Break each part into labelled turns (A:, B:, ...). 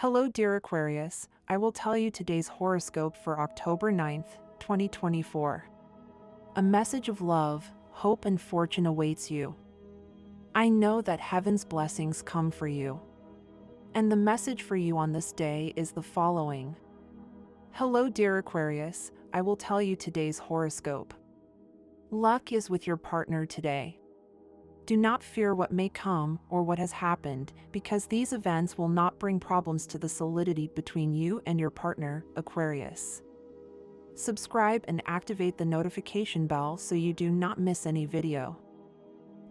A: Hello, dear Aquarius. I will tell you today's horoscope for October 9th, 2024. A message of love, hope, and fortune awaits you. I know that heaven's blessings come for you. And the message for you on this day is the following. Hello, dear Aquarius. I will tell you today's horoscope. Luck is with your partner today. Do not fear what may come or what has happened, because these events will not bring problems to the solidity between you and your partner, Aquarius. Subscribe and activate the notification bell so you do not miss any video.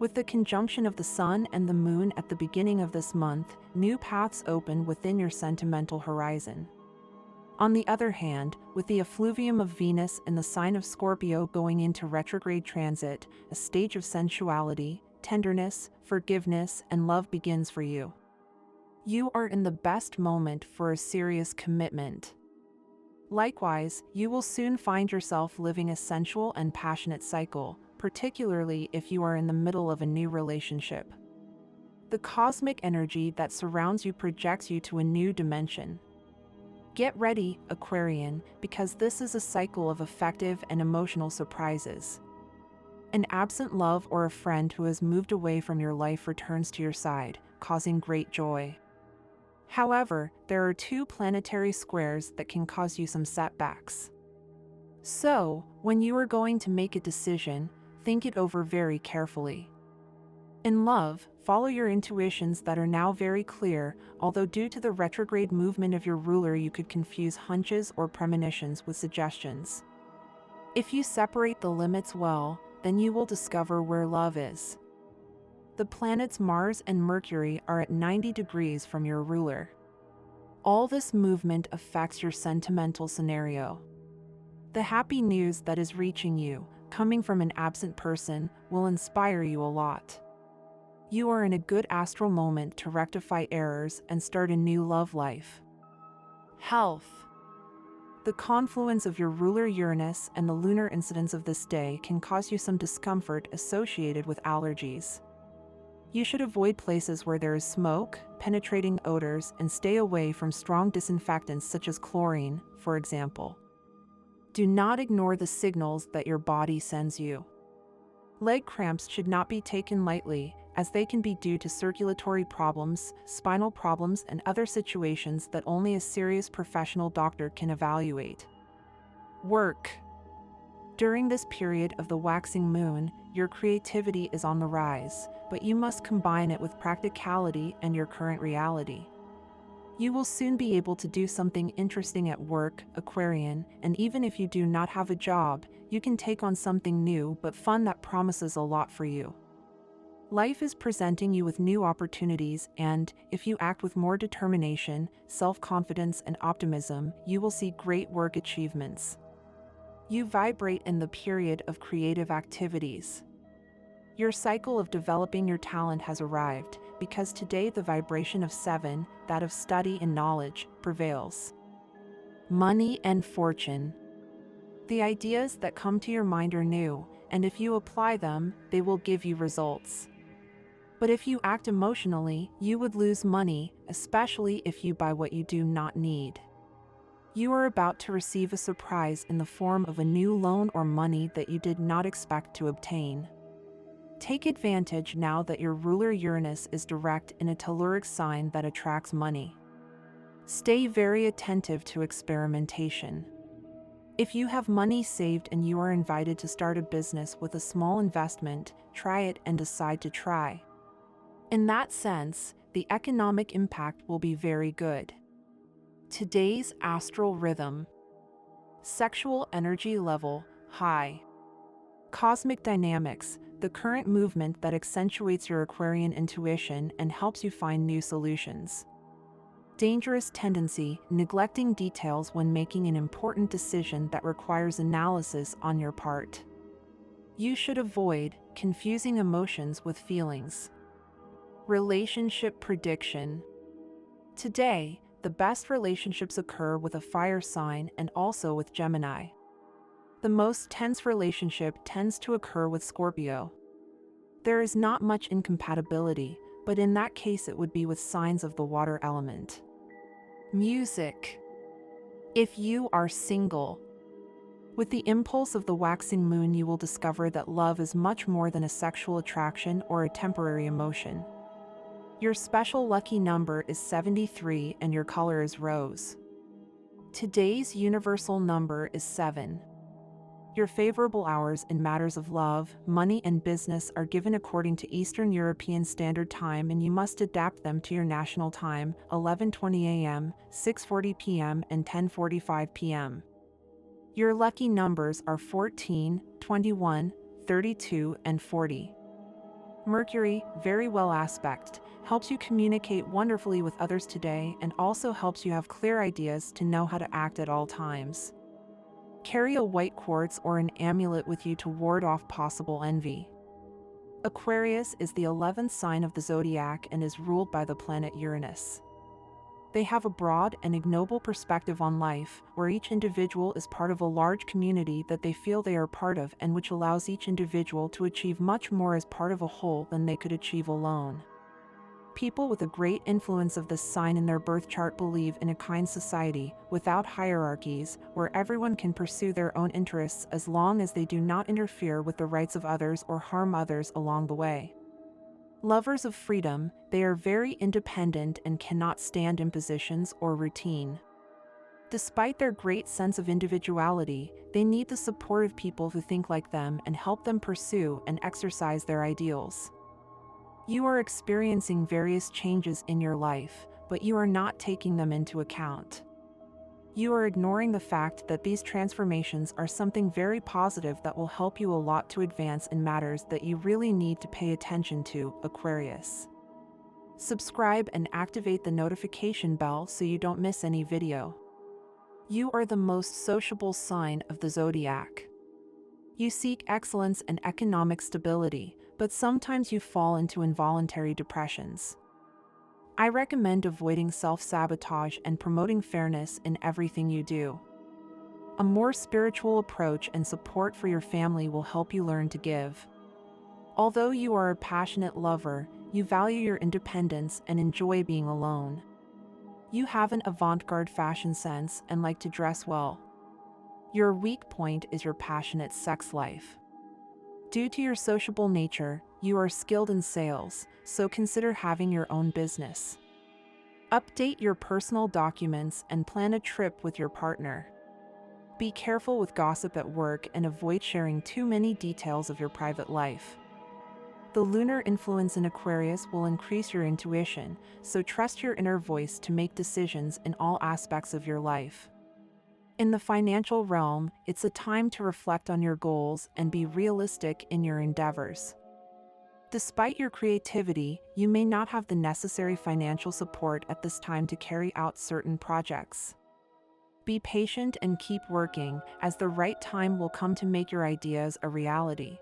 A: With the conjunction of the Sun and the Moon at the beginning of this month, new paths open within your sentimental horizon. On the other hand, with the effluvium of Venus in the sign of Scorpio going into retrograde transit, a stage of sensuality, tenderness, forgiveness, and love begins for you. You are in the best moment for a serious commitment. Likewise, you will soon find yourself living a sensual and passionate cycle, particularly if you are in the middle of a new relationship. The cosmic energy that surrounds you projects you to a new dimension. Get ready, Aquarian, because this is a cycle of effective and emotional surprises. An absent love or a friend who has moved away from your life returns to your side, causing great joy. However, there are two planetary squares that can cause you some setbacks. So, when you are going to make a decision, think it over very carefully. In love, follow your intuitions that are now very clear, although due to the retrograde movement of your ruler you could confuse hunches or premonitions with suggestions. If you separate the limits well, then you will discover where love is. The planets Mars and Mercury are at 90 degrees from your ruler. All this movement affects your sentimental scenario. The happy news that is reaching you, coming from an absent person, will inspire you a lot. You are in a good astral moment to rectify errors and start a new love life. Health. The confluence of your ruler Uranus and the lunar incidents of this day can cause you some discomfort associated with allergies. You should avoid places where there is smoke, penetrating odors, and stay away from strong disinfectants such as chlorine, for example. Do not ignore the signals that your body sends you. Leg cramps should not be taken lightly, as they can be due to circulatory problems, spinal problems, and other situations that only a serious professional doctor can evaluate. Work. During this period of the waxing moon, your creativity is on the rise, but you must combine it with practicality and your current reality. You will soon be able to do something interesting at work, Aquarian, and even if you do not have a job, you can take on something new but fun that promises a lot for you. Life is presenting you with new opportunities, and if you act with more determination, self-confidence, and optimism, you will see great work achievements. You vibrate in the period of creative activities. Your cycle of developing your talent has arrived, because today the vibration of 7, that of study and knowledge, prevails. Money and fortune. The ideas that come to your mind are new, and if you apply them, they will give you results. But if you act emotionally, you would lose money, especially if you buy what you do not need. You are about to receive a surprise in the form of a new loan or money that you did not expect to obtain. Take advantage now that your ruler Uranus is direct in a telluric sign that attracts money. Stay very attentive to experimentation. If you have money saved and you are invited to start a business with a small investment, try it and decide to try. In that sense, the economic impact will be very good. Today's astral rhythm. Sexual energy level, high. Cosmic dynamics, the current movement that accentuates your Aquarian intuition and helps you find new solutions. Dangerous tendency, neglecting details when making an important decision that requires analysis on your part. You should avoid confusing emotions with feelings. Relationship prediction. Today, the best relationships occur with a fire sign and also with Gemini. The most tense relationship tends to occur with Scorpio. There is not much incompatibility, but in that case it would be with signs of the water element. Music. If you are single, with the impulse of the waxing moon, you will discover that love is much more than a sexual attraction or a temporary emotion. Your special lucky number is 73 and your color is rose. Today's universal number is 7. Your favorable hours in matters of love, money, and business are given according to Eastern European Standard Time, and you must adapt them to your national time: 11:20 a.m., 6:40 p.m., and 10:45 p.m. Your lucky numbers are 14, 21, 32, and 40. Mercury, very well aspect, helps you communicate wonderfully with others today and also helps you have clear ideas to know how to act at all times. Carry a white quartz or an amulet with you to ward off possible envy. Aquarius is the 11th sign of the zodiac and is ruled by the planet Uranus. They have a broad and ignoble perspective on life, where each individual is part of a large community that they feel they are part of, and which allows each individual to achieve much more as part of a whole than they could achieve alone. People with a great influence of this sign in their birth chart believe in a kind society, without hierarchies, where everyone can pursue their own interests as long as they do not interfere with the rights of others or harm others along the way. Lovers of freedom, they are very independent and cannot stand impositions or routine. Despite their great sense of individuality, they need the support of people who think like them and help them pursue and exercise their ideals. You are experiencing various changes in your life, but you are not taking them into account. You are ignoring the fact that these transformations are something very positive that will help you a lot to advance in matters that you really need to pay attention to, Aquarius. Subscribe and activate the notification bell so you don't miss any video. You are the most sociable sign of the zodiac. You seek excellence and economic stability, but sometimes you fall into involuntary depressions. I recommend avoiding self-sabotage and promoting fairness in everything you do. A more spiritual approach and support for your family will help you learn to give. Although you are a passionate lover, you value your independence and enjoy being alone. You have an avant-garde fashion sense and like to dress well. Your weak point is your passionate sex life. Due to your sociable nature, you are skilled in sales, so consider having your own business. Update your personal documents and plan a trip with your partner. Be careful with gossip at work and avoid sharing too many details of your private life. The lunar influence in Aquarius will increase your intuition, so trust your inner voice to make decisions in all aspects of your life. In the financial realm, it's a time to reflect on your goals and be realistic in your endeavors. Despite your creativity, you may not have the necessary financial support at this time to carry out certain projects. Be patient and keep working, as the right time will come to make your ideas a reality.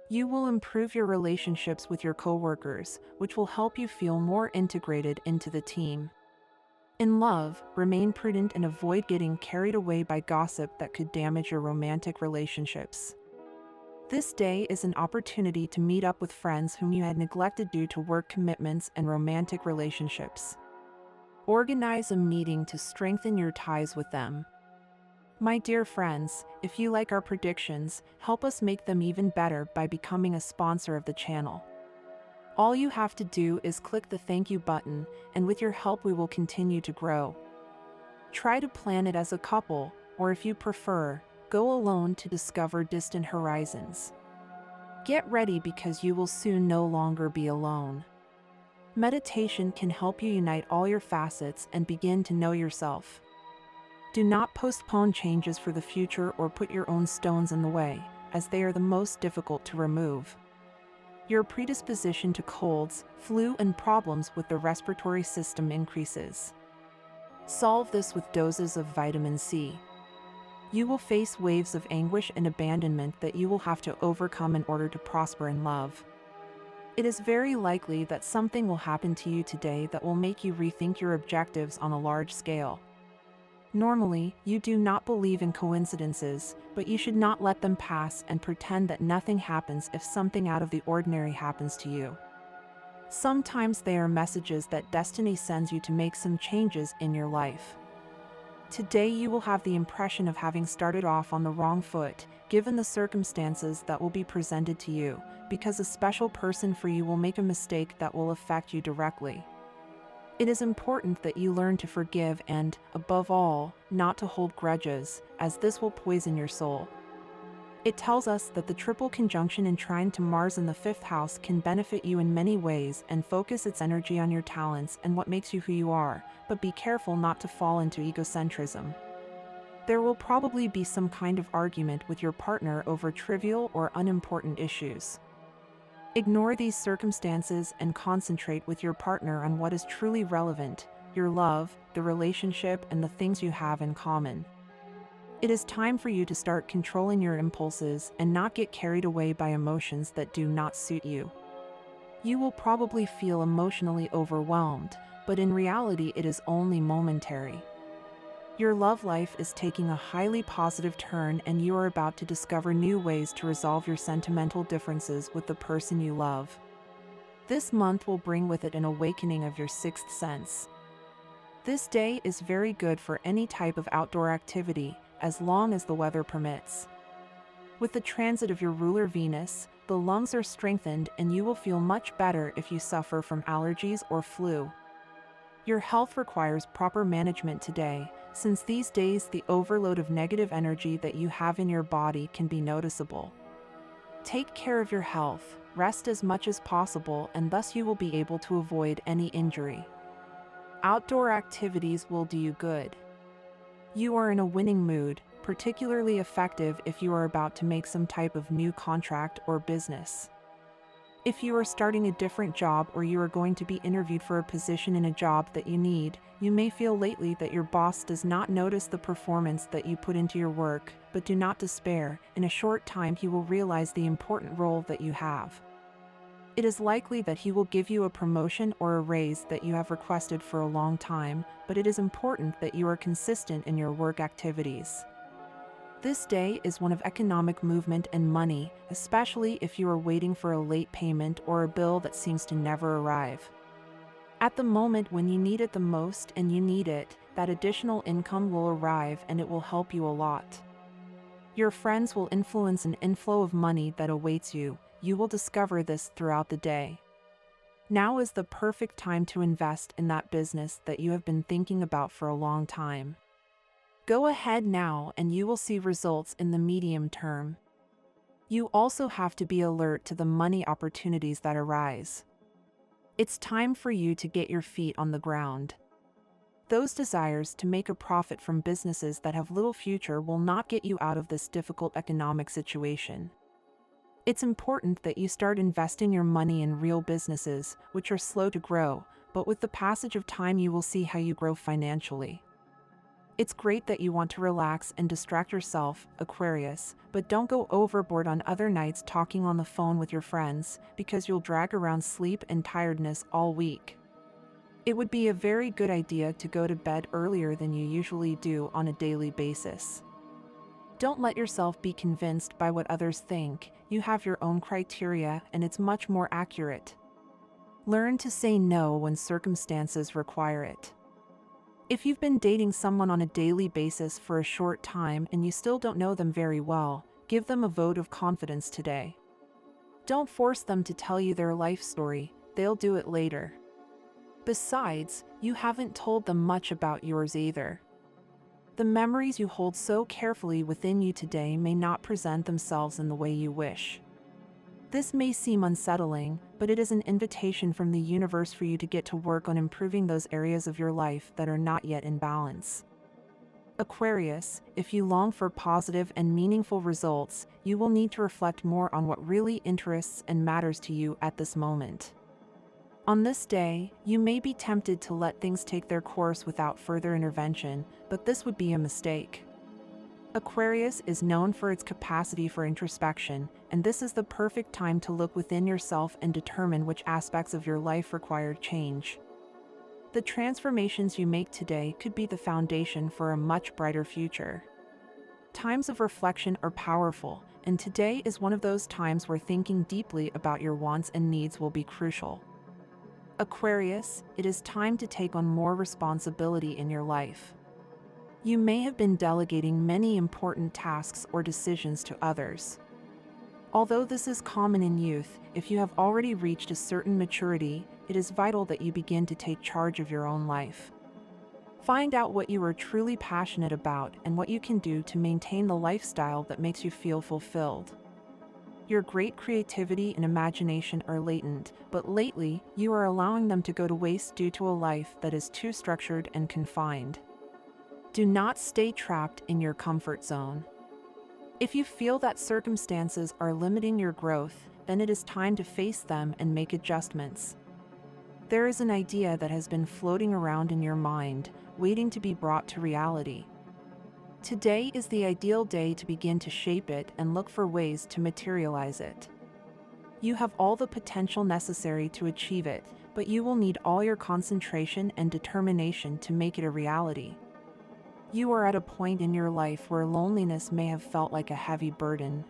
A: You will improve your relationships with your coworkers, which will help you feel more integrated into the team. In love, remain prudent and avoid getting carried away by gossip that could damage your romantic relationships. This day is an opportunity to meet up with friends whom you had neglected due to work commitments and romantic relationships. Organize a meeting to strengthen your ties with them. My dear friends, if you like our predictions, help us make them even better by becoming a sponsor of the channel. All you have to do is click the thank you button, and with your help we will continue to grow. Try to plan it as a couple, or if you prefer, go alone to discover distant horizons. Get ready because you will soon no longer be alone. Meditation can help you unite all your facets and begin to know yourself. Do not postpone changes for the future or put your own stones in the way, as they are the most difficult to remove. Your predisposition to colds, flu, and problems with the respiratory system increases. Solve this with doses of vitamin C. You will face waves of anguish and abandonment that you will have to overcome in order to prosper in love. It is very likely that something will happen to you today that will make you rethink your objectives on a large scale. Normally, you do not believe in coincidences, but you should not let them pass and pretend that nothing happens if something out of the ordinary happens to you. Sometimes they are messages that destiny sends you to make some changes in your life. Today you will have the impression of having started off on the wrong foot, given the circumstances that will be presented to you, because a special person for you will make a mistake that will affect you directly. It is important that you learn to forgive and, above all, not to hold grudges, as this will poison your soul. It tells us that the triple conjunction and trine to Mars in the 5th house can benefit you in many ways and focus its energy on your talents and what makes you who you are, but be careful not to fall into egocentrism. There will probably be some kind of argument with your partner over trivial or unimportant issues. Ignore these circumstances and concentrate with your partner on what is truly relevant: your love, the relationship, and the things you have in common. It is time for you to start controlling your impulses and not get carried away by emotions that do not suit you. You will probably feel emotionally overwhelmed, but in reality it is only momentary. Your love life is taking a highly positive turn and you are about to discover new ways to resolve your sentimental differences with the person you love. This month will bring with it an awakening of your 6th sense. This day is very good for any type of outdoor activity, as long as the weather permits. With the transit of your ruler Venus, the lungs are strengthened and you will feel much better if you suffer from allergies or flu. Your health requires proper management today, since these days the overload of negative energy that you have in your body can be noticeable. Take care of your health, rest as much as possible, and thus you will be able to avoid any injury. Outdoor activities will do you good. You are in a winning mood, particularly effective if you are about to make some type of new contract or business. If you are starting a different job or you are going to be interviewed for a position in a job that you need, you may feel lately that your boss does not notice the performance that you put into your work, but do not despair. In a short time he will realize the important role that you have. It is likely that he will give you a promotion or a raise that you have requested for a long time, but it is important that you are consistent in your work activities. This day is one of economic movement and money, especially if you are waiting for a late payment or a bill that seems to never arrive. At the moment when you need it the most and you need it, that additional income will arrive and it will help you a lot. Your friends will influence an inflow of money that awaits you. You will discover this throughout the day. Now is the perfect time to invest in that business that you have been thinking about for a long time. Go ahead now and you will see results in the medium term. You also have to be alert to the money opportunities that arise. It's time for you to get your feet on the ground. Those desires to make a profit from businesses that have little future will not get you out of this difficult economic situation. It's important that you start investing your money in real businesses, which are slow to grow, but with the passage of time you will see how you grow financially. It's great that you want to relax and distract yourself, Aquarius, but don't go overboard on other nights talking on the phone with your friends, because you'll drag around sleep and tiredness all week. It would be a very good idea to go to bed earlier than you usually do on a daily basis. Don't let yourself be convinced by what others think. You have your own criteria and it's much more accurate. Learn to say no when circumstances require it. If you've been dating someone on a daily basis for a short time and you still don't know them very well, give them a vote of confidence today. Don't force them to tell you their life story, they'll do it later. Besides, you haven't told them much about yours either. The memories you hold so carefully within you today may not present themselves in the way you wish. This may seem unsettling, but it is an invitation from the universe for you to get to work on improving those areas of your life that are not yet in balance. Aquarius, if you long for positive and meaningful results, you will need to reflect more on what really interests and matters to you at this moment. On this day, you may be tempted to let things take their course without further intervention, but this would be a mistake. Aquarius is known for its capacity for introspection, and this is the perfect time to look within yourself and determine which aspects of your life require change. The transformations you make today could be the foundation for a much brighter future. Times of reflection are powerful, and today is one of those times where thinking deeply about your wants and needs will be crucial. Aquarius, it is time to take on more responsibility in your life. You may have been delegating many important tasks or decisions to others. Although this is common in youth, if you have already reached a certain maturity, it is vital that you begin to take charge of your own life. Find out what you are truly passionate about and what you can do to maintain the lifestyle that makes you feel fulfilled. Your great creativity and imagination are latent, but lately, you are allowing them to go to waste due to a life that is too structured and confined. Do not stay trapped in your comfort zone. If you feel that circumstances are limiting your growth, then it is time to face them and make adjustments. There is an idea that has been floating around in your mind, waiting to be brought to reality. Today is the ideal day to begin to shape it and look for ways to materialize it. You have all the potential necessary to achieve it, but you will need all your concentration and determination to make it a reality. You are at a point in your life where loneliness may have felt like a heavy burden.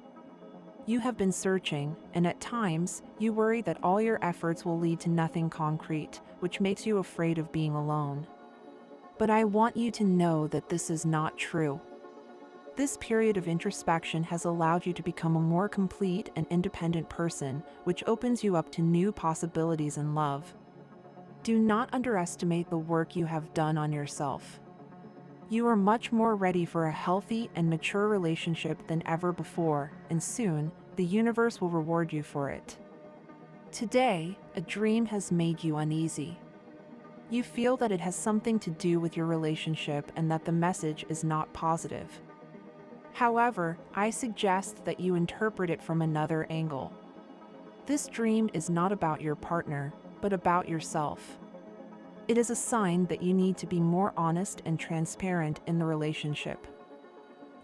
A: You have been searching, and at times, you worry that all your efforts will lead to nothing concrete, which makes you afraid of being alone. But I want you to know that this is not true. This period of introspection has allowed you to become a more complete and independent person, which opens you up to new possibilities in love. Do not underestimate the work you have done on yourself. You are much more ready for a healthy and mature relationship than ever before, and soon, the universe will reward you for it. Today, a dream has made you uneasy. You feel that it has something to do with your relationship and that the message is not positive. However, I suggest that you interpret it from another angle. This dream is not about your partner, but about yourself. It is a sign that you need to be more honest and transparent in the relationship.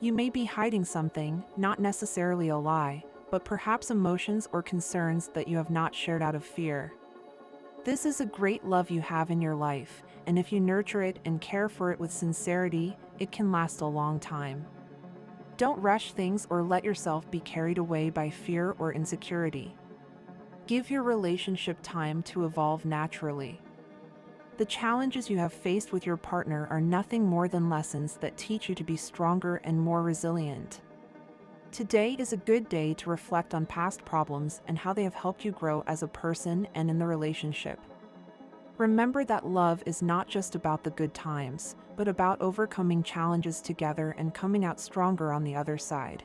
A: You may be hiding something, not necessarily a lie, but perhaps emotions or concerns that you have not shared out of fear. This is a great love you have in your life, and if you nurture it and care for it with sincerity, it can last a long time. Don't rush things or let yourself be carried away by fear or insecurity. Give your relationship time to evolve naturally. The challenges you have faced with your partner are nothing more than lessons that teach you to be stronger and more resilient. Today is a good day to reflect on past problems and how they have helped you grow as a person and in the relationship. Remember that love is not just about the good times, but about overcoming challenges together and coming out stronger on the other side.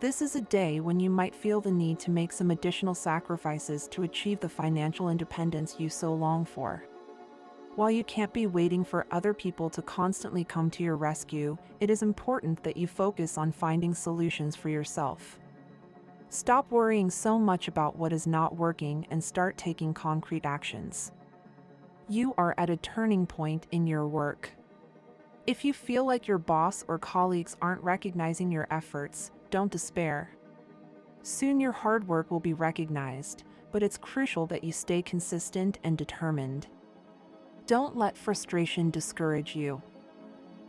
A: This is a day when you might feel the need to make some additional sacrifices to achieve the financial independence you so long for. While you can't be waiting for other people to constantly come to your rescue, it is important that you focus on finding solutions for yourself. Stop worrying so much about what is not working and start taking concrete actions. You are at a turning point in your work. If you feel like your boss or colleagues aren't recognizing your efforts, don't despair. Soon your hard work will be recognized, but it's crucial that you stay consistent and determined. Don't let frustration discourage you.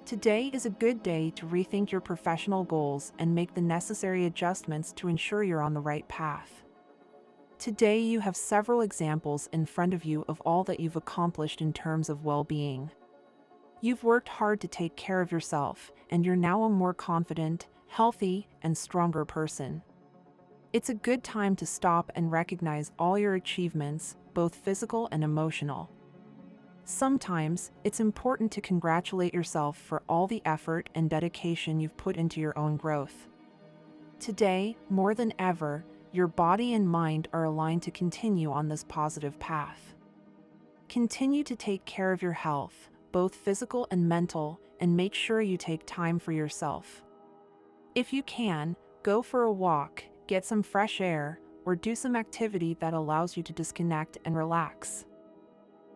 A: Today is a good day to rethink your professional goals and make the necessary adjustments to ensure you're on the right path. Today you have several examples in front of you of all that you've accomplished in terms of well-being. You've worked hard to take care of yourself, and you're now a more confident, healthy, and stronger person. It's a good time to stop and recognize all your achievements, both physical and emotional. Sometimes, it's important to congratulate yourself for all the effort and dedication you've put into your own growth. Today, more than ever, your body and mind are aligned to continue on this positive path. Continue to take care of your health, both physical and mental, and make sure you take time for yourself. If you can, go for a walk, get some fresh air, or do some activity that allows you to disconnect and relax.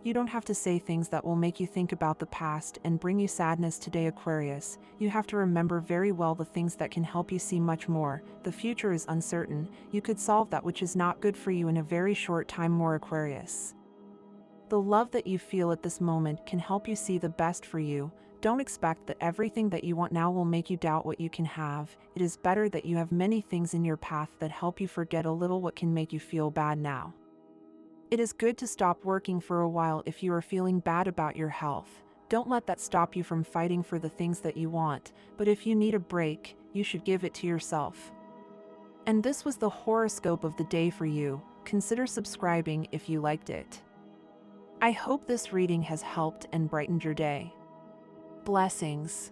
A: You don't have to say things that will make you think about the past and bring you sadness today, Aquarius. You have to remember very well the things that can help you see much more. The future is uncertain. You could solve that which is not good for you in a very short time more, Aquarius. The love that you feel at this moment can help you see the best for you. Don't expect that everything that you want now will make you doubt what you can have. It is better that you have many things in your path that help you forget a little what can make you feel bad now. It is good to stop working for a while if you are feeling bad about your health. Don't let that stop you from fighting for the things that you want, but if you need a break, you should give it to yourself. And this was the horoscope of the day for you. Consider subscribing if you liked it. I hope this reading has helped and brightened your day. Blessings.